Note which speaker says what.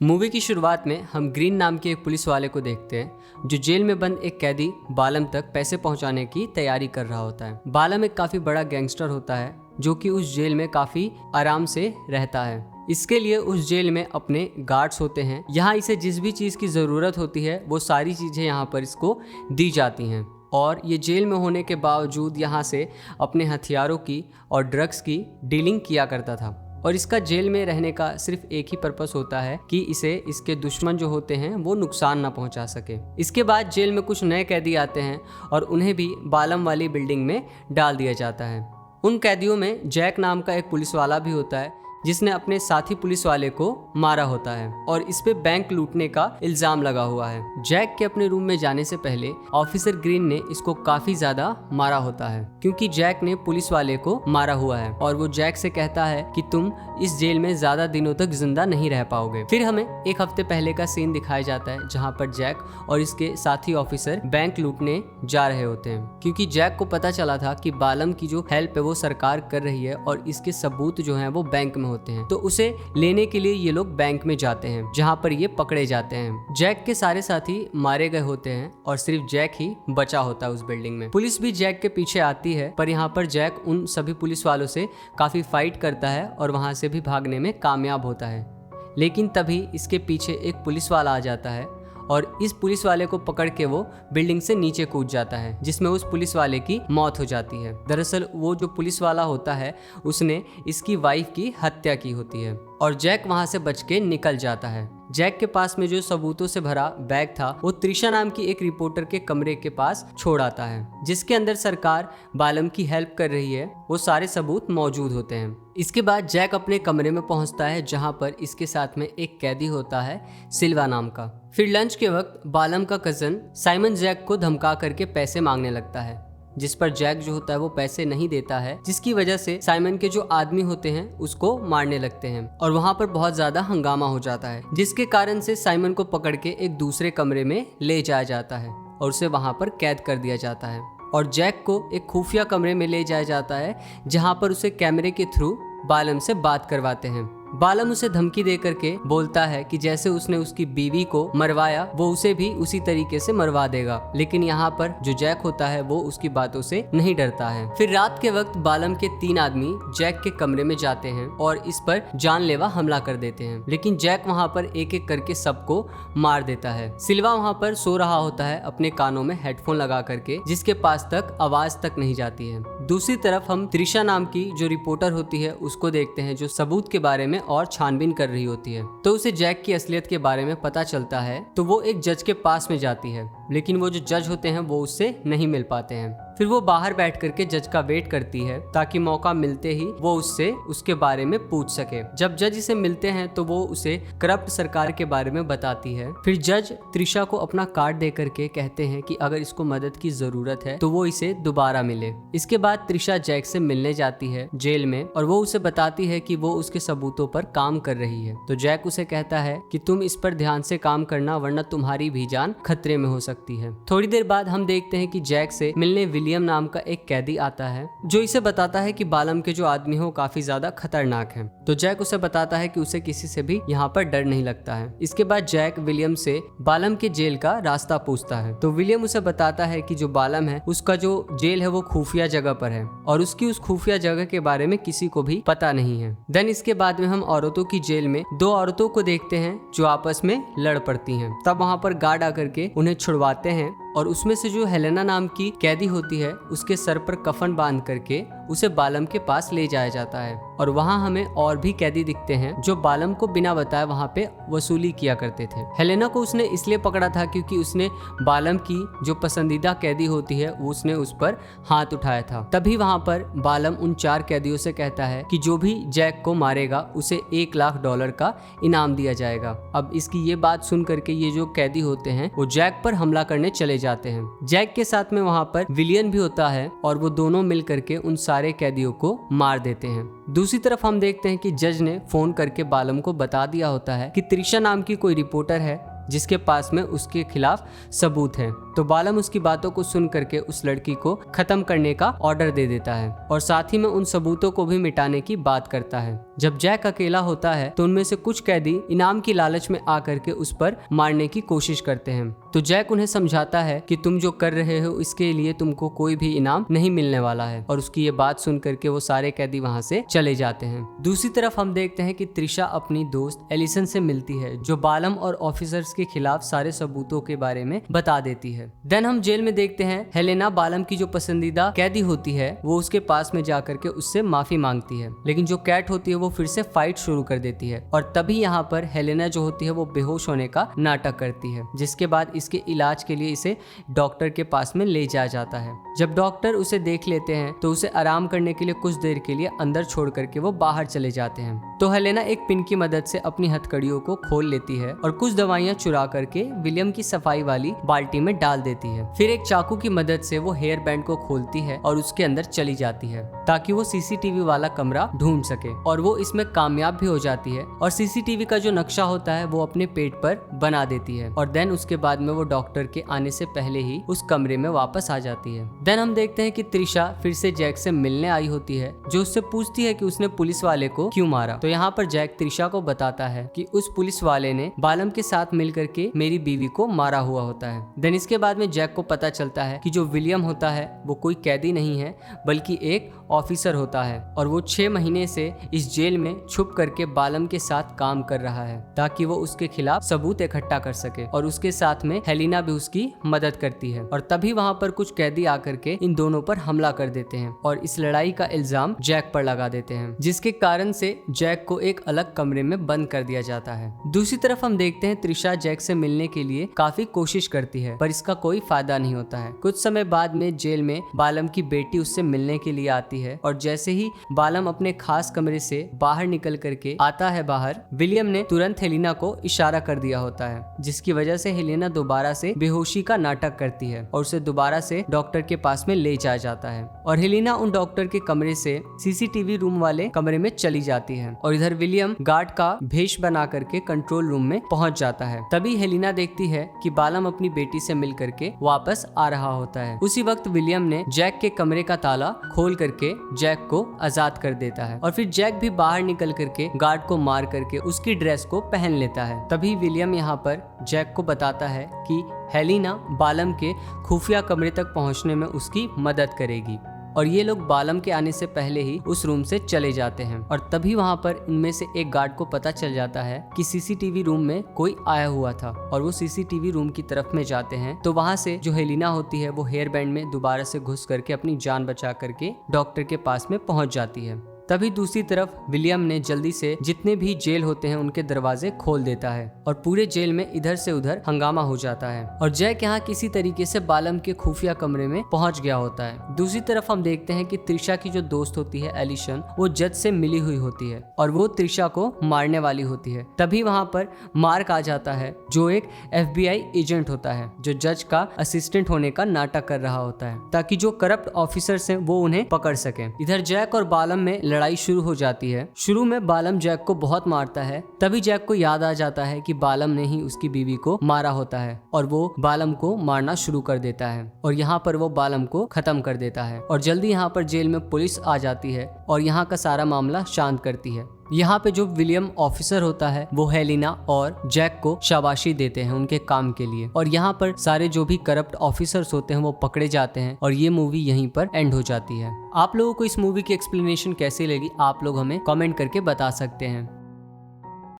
Speaker 1: Movie की शुरुआत में हम ग्रीन नाम के एक पुलिस वाले को देखते हैं जो जेल में बंद एक कैदी बालम तक पैसे पहुंचाने की तैयारी कर रहा होता है। बालम एक काफी बड़ा गैंगस्टर होता है जो कि उस जेल में काफी आराम से रहता है। इसके लिए उस जेल में अपने गार्ड्स होते हैं। यहाँ इसे जिस भी चीज़ की ज़रूरत होती है वो सारी चीज़ें यहाँ पर इसको दी जाती हैं और ये जेल में होने के बावजूद यहाँ से अपने हथियारों की और ड्रग्स की डीलिंग किया करता था। और इसका जेल में रहने का सिर्फ एक ही पर्पस होता है कि इसे इसके दुश्मन जो होते हैं वो नुकसान ना पहुंचा सके। इसके बाद जेल में कुछ नए कैदी आते हैं और उन्हें भी बालम वाली बिल्डिंग में डाल दिया जाता है। उन कैदियों में जैक नाम का एक पुलिस वाला भी होता है जिसने अपने साथी पुलिस वाले को मारा होता है और इस पे बैंक लूटने का इल्जाम लगा हुआ है। जैक के अपने रूम में जाने से पहले ऑफिसर ग्रीन ने इसको काफी ज्यादा मारा होता है क्योंकि जैक ने पुलिस वाले को मारा हुआ है और वो जैक से कहता है कि तुम इस जेल में ज्यादा दिनों तक जिंदा नहीं रह पाओगे। फिर हमें एक हफ्ते पहले का सीन दिखाया जाता है जहाँ पर जैक और इसके साथी ऑफिसर बैंक लूटने जा रहे होते हैं क्योंकि जैक को पता चला था कि बालम की जो हेल्प है वो सरकार कर रही है और इसके सबूत जो है वो बैंक में होते हैं। तो उसे लेने के लिए ये लोग बैंक में जाते हैं जहां पर ये पकड़े जाते हैं। जैक के सारे साथी मारे गए होते हैं और सिर्फ जैक ही बचा होता है उस बिल्डिंग में। पुलिस भी जैक के पीछे आती है पर यहाँ पर जैक उन सभी पुलिस वालों से काफी फाइट करता है और वहां से भी भागने में कामयाब होता है। लेकिन तभी इसके पीछे एक पुलिस वाला आ जाता है और इस पुलिस वाले को पकड़ के वो बिल्डिंग से नीचे कूद जाता है जिसमें उस पुलिस वाले की मौत हो जाती है। दरअसल वो जो पुलिस वाला होता है उसने इसकी वाइफ की हत्या की होती है और जैक वहां से बच के निकल जाता है। जैक के पास में जो सबूतों से भरा बैग था वो त्रिशा नाम की एक रिपोर्टर के कमरे के पास छोड़ आता है जिसके अंदर सरकार बालम की हेल्प कर रही है वो सारे सबूत मौजूद होते हैं। इसके बाद जैक अपने कमरे में पहुंचता है जहां पर इसके साथ में एक कैदी होता है सिल्वा नाम का। फिर लंच के वक्त बालम का कजन साइमन जैक को धमका करके पैसे मांगने लगता है जिस पर जैक जो होता है वो पैसे नहीं देता है जिसकी वजह से साइमन के जो आदमी होते हैं उसको मारने लगते हैं और वहां पर बहुत ज्यादा हंगामा हो जाता है जिसके कारण से साइमन को पकड़ के एक दूसरे कमरे में ले जाया जाता है और उसे वहां पर कैद कर दिया जाता है और जैक को एक खुफिया कमरे में ले जाया जाता है जहां पर उसे कैमरे के थ्रू बालम से बात करवाते हैं। बालम उसे धमकी दे करके बोलता है कि जैसे उसने उसकी बीवी को मरवाया वो उसे भी उसी तरीके से मरवा देगा। लेकिन यहाँ पर जो जैक होता है वो उसकी बातों से नहीं डरता है। फिर रात के वक्त बालम के 3 आदमी जैक के कमरे में जाते हैं और इस पर जानलेवा हमला कर देते हैं। लेकिन जैक वहाँ पर एक एक करके सबको मार देता है। सिल्वा वहाँ पर सो रहा होता है अपने कानों में हेडफोन लगा करके जिसके पास तक आवाज तक नहीं जाती है। दूसरी तरफ हम त्रिशा नाम की जो रिपोर्टर होती है उसको देखते हैं जो सबूत के बारे में और छानबीन कर रही होती है। तो उसे जैक की असलियत के बारे में पता चलता है तो वो एक जज के पास में जाती है लेकिन वो जो जज होते हैं वो उससे नहीं मिल पाते हैं। फिर वो बाहर बैठ करके जज का वेट करती है ताकि मौका मिलते ही वो उससे उसके बारे में पूछ सके। जब जज इसे मिलते हैं तो वो उसे करप्ट सरकार के बारे में बताती है। फिर जज त्रिशा को अपना कार्ड दे करके कहते हैं कि अगर इसको मदद की जरूरत है तो वो इसे दोबारा मिले। इसके बाद त्रिशा जैक से मिलने जाती है जेल में और वो उसे बताती है कि वो उसके सबूतों पर काम कर रही है। तो जैक उसे कहता है कि तुम इस पर ध्यान से काम करना वरना तुम्हारी भी जान खतरे में हो सकती है। थोड़ी देर बाद हम देखते हैं कि जैक से मिलने विलियम नाम का एक कैदी आता है जो इसे बताता है कि बालम के जो आदमी हो काफी ज्यादा खतरनाक हैं। तो जैक उसे बताता है कि उसे किसी से भी यहाँ पर डर नहीं लगता है। इसके बाद जैक विलियम से बालम के जेल का रास्ता पूछता है तो विलियम उसे बताता है कि जो बालम है उसका जो जेल है वो खुफिया जगह पर है और उसकी उस खुफिया जगह के बारे में किसी को भी पता नहीं है। देन इसके बाद में हम औरतों की जेल में 2 औरतों को देखते हैं जो आपस में लड़ पड़ती हैं। तब वहाँ पर गार्ड आकर के उन्हें छुड़वाते हैं और उसमें से जो हेलेना नाम की कैदी होती है उसके सर पर कफन बांध करके उसे बालम के पास ले जाया जाता है और वहाँ हमें और भी कैदी दिखते हैं जो बालम को बिना बताए वहाँ पे वसूली किया करते थे। हेलेना को उसने इसलिए पकड़ा था क्योंकि उसने बालम की जो पसंदीदा कैदी होती है उसने उस पर हाथ उठाया था। तभी वहाँ पर बालम उन 4 कैदियों से कहता है कि जो भी जैक को मारेगा उसे $1 लाख का इनाम दिया जाएगा। अब इसकी ये बात सुन करके ये जो कैदी होते हैं वो जैक पर हमला करने चले जाते हैं। जैक के साथ में वहाँ पर विलियन भी होता है और वो दोनों मिल करके उन सारे कैदियों को मार देते हैं। दूसरी तरफ हम देखते हैं कि जज ने फोन करके बालम को बता दिया होता है कि त्रिशा नाम की कोई रिपोर्टर है जिसके पास में उसके खिलाफ सबूत है। तो बालम उसकी बातों को सुन करके उस लड़की को खत्म करने का ऑर्डर दे देता है और साथ ही में उन सबूतों को भी मिटाने की बात करता है। जब जैक अकेला होता है तो उनमें से कुछ कैदी इनाम की लालच में आकर के उस पर मारने की कोशिश करते हैं। तो जैक उन्हें समझाता है कि तुम जो कर रहे हो इसके लिए तुमको कोई भी इनाम नहीं मिलने वाला है, और उसकी ये बात सुन करके वो सारे कैदी वहां से चले जाते हैं। दूसरी तरफ हम देखते हैं कि त्रिशा अपनी दोस्त एलिसन से मिलती है, जो बालम और ऑफिसर्स के खिलाफ सारे सबूतों के बारे में बता देती है। देन हम जेल में देखते हैं हेलेना बालम की जो पसंदीदा कैदी होती है वो उसके पास में जाकर के उससे माफी मांगती है, लेकिन जो कैट होती है वो फिर से फाइट शुरू कर देती है और तभी यहाँ पर हेलेना जो होती है वो बेहोश होने का नाटक करती है, जिसके बाद इसके इलाज के लिए इसे डॉक्टर के पास में ले जाया जाता है। जब डॉक्टर उसे देख लेते हैं तो उसे आराम करने के लिए कुछ देर के लिए अंदर छोड़ करके वो बाहर चले जाते हैं। तो हेलेना एक पिन की मदद से अपनी हथकड़ियों को खोल लेती है और कुछ दवाइयां चुरा करके विलियम की सफाई वाली बाल्टी में डाल देती है। फिर एक चाकू की मदद से वो हेयर बैंड को खोलती है और उसके अंदर चली जाती है ताकि वो सीसीटीवी वाला कमरा ढूंढ सके, और वो इसमें कामयाब भी हो जाती है और सीसीटीवी का जो नक्शा होता है वो अपने पेट पर बना देती है। और देन उसके बाद में वो डॉक्टर के आने से पहले ही उस कमरे में वापस आ जाती है। देन हम देखते हैं कि त्रिशा फिर से जैक से मिलने आई होती है, जो उससे पूछती है कि उसने पुलिस वाले को क्यों मारा। तो यहाँ पर जैक त्रिशा को बताता है कि उस पुलिस वाले ने बालम के साथ मिलकर के मेरी बीवी को मारा हुआ होता है। देन इसके बाद में जैक को पता चलता है कि जो विलियम होता है वो कोई कैदी नहीं है बल्कि एक ऑफिसर होता है, और वो 6 महीने से इस जेल में छुप करके बालम के साथ काम कर रहा है ताकि वो उसके खिलाफ सबूत इकट्ठा कर सके, और उसके साथ में हेलिना भी उसकी मदद करती है। और तभी वहाँ पर कुछ कैदी आकर के इन दोनों पर हमला कर देते हैं और इस लड़ाई का इल्जाम जैक पर लगा देते हैं, जिसके कारण से जैक को एक अलग कमरे में बंद कर दिया जाता है। दूसरी तरफ हम देखते हैं त्रिशा जैक से मिलने के लिए काफी कोशिश करती है पर इसका कोई फायदा नहीं होता है। कुछ समय बाद में जेल में बालम की बेटी उससे मिलने के लिए आती है, और जैसे ही बालम अपने खास कमरे से बाहर निकल करके आता है बाहर, विलियम ने तुरंत हेलिना को इशारा कर दिया होता है, जिसकी वजह से हेलिना दोबारा से बेहोशी का नाटक करती है और उसे दोबारा से डॉक्टर के पास में ले जाया जाता है। और हेलिना उन डॉक्टर के कमरे से सीसीटीवी रूम वाले कमरे में चली जाती है, और इधर विलियम गार्ड का भेष बना करके कंट्रोल रूम में पहुंच जाता है। तभी हेलिना देखती है कि बालम अपनी बेटी से मिल करके वापस आ रहा होता है। उसी वक्त विलियम ने जैक के कमरे का ताला खोल करके जैक को आजाद कर देता है, और फिर जैक भी बाहर निकल करके गार्ड को मार करके उसकी ड्रेस को पहन लेता है। तभी विलियम यहाँ पर जैक को बताता है कि हेलिना बालम के खुफिया कमरे तक पहुंचने में उसकी मदद करेगी, और ये लोग बालम के आने से पहले ही उस रूम से चले जाते हैं। और तभी वहां पर इनमें से एक गार्ड को पता चल जाता है कि सीसीटीवी रूम में कोई आया हुआ था, और वो सीसीटीवी रूम की तरफ में जाते हैं तो वहां से जो हेलिना होती है वो हेयर बैंड में दोबारा से घुस करके अपनी जान बचा करके डॉक्टर के पास में पहुंच जाती है। तभी दूसरी तरफ विलियम ने जल्दी से जितने भी जेल होते हैं उनके दरवाजे खोल देता है, और पूरे जेल में इधर से उधर हंगामा हो जाता है, और जैक यहाँ किसी तरीके से बालम के खुफिया कमरे में पहुंच गया होता है। दूसरी तरफ हम देखते हैं कि त्रिशा की जो दोस्त होती है एलिशन, वो जज से मिली हुई होती है और वो त्रिशा को मारने वाली होती है। तभी वहां पर मार्क आ जाता है, जो एक FBI एजेंट होता है, जो जज का असिस्टेंट होने का नाटक कर रहा होता है ताकि जो करप्ट ऑफिसर्स हैं वो उन्हें पकड़ सके। इधर जैक और बालम में लड़ाई शुरू हो जाती है। शुरू में बालम जैक को बहुत मारता है, तभी जैक को याद आ जाता है कि बालम ने ही उसकी बीवी को मारा होता है, और वो बालम को मारना शुरू कर देता है, और यहाँ पर वो बालम को खत्म कर देता है। और जल्दी यहाँ पर जेल में पुलिस आ जाती है और यहाँ का सारा मामला शांत करती है। यहाँ पे जो विलियम ऑफिसर होता है वो हेलिना और जैक को शाबाशी देते हैं उनके काम के लिए, और यहाँ पर सारे जो भी करप्ट ऑफिसर्स होते हैं वो पकड़े जाते हैं, और ये मूवी यहीं पर एंड हो जाती है। आप लोगों को इस मूवी की एक्सप्लेनेशन कैसी लगी आप लोग हमें कमेंट करके बता सकते हैं।